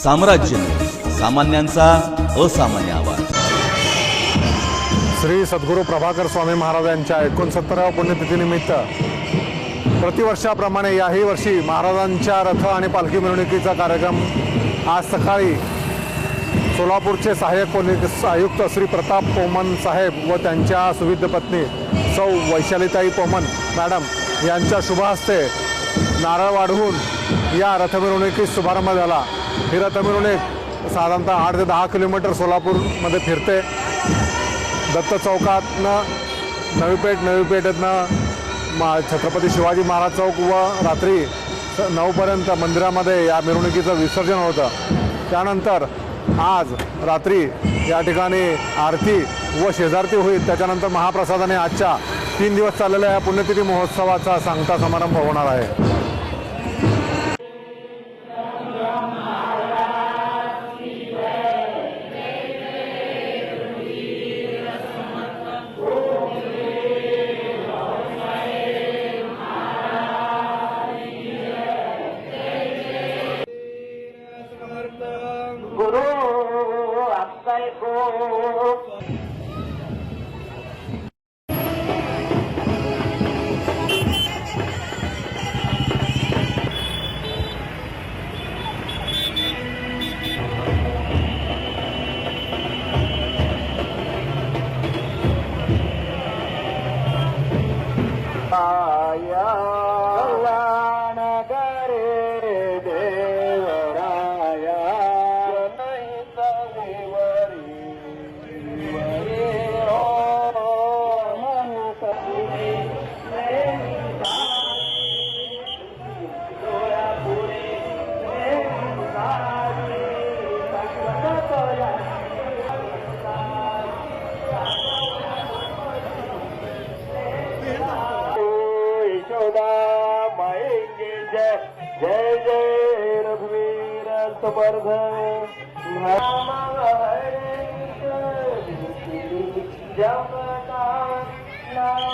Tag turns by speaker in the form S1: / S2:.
S1: साम्राज्य, सामान्यांचा असामान्य आवाज।
S2: श्री सद्गुरू प्रभाकर स्वामी महाराज यांच्या 69व्या पुण्यतिथीनिमित्त प्रतिवर्षाप्रमाणे याही वर्षी महाराजांच्या रथ आणि पालखी मिरवणुकीचा कार्यक्रम आज सकाळी सोलापूरचे सहाय्यक पोलीस आयुक्त श्री प्रताप पोमन साहेब व त्यांच्या सुविद्य पत्नी सौ वैशालीताई पोमन मॅडम यांच्या शुभ हस्ते नारळ वाढवून या रथमिरवणुकीस शुभारंभ झाला। ही रथमिरवणूक साधारणतः 8 ते 10 किलोमीटर सोलापूरमध्ये फिरते। दत्त चौकातनं नवी पेठेतनं छत्रपती शिवाजी महाराज चौक व रात्री 9पर्यंत मंदिरामध्ये या मिरवणुकीचं विसर्जन होतं। त्यानंतर आज रात्री या ठिकाणी आरती व शेजारती होईल। त्याच्यानंतर महाप्रसादाने आजच्या 3 दिवस चाललेल्या या पुण्यतिथी महोत्सवाचा सांगता समारंभ होणार आहे।
S3: गुरु अक्कल को आया कल्याण करे देवराया जनहित विवरी हो मनुष्य माएंगे जय जय जय रघुवीर समर्थ नाम हरे जगन्नाथ नाम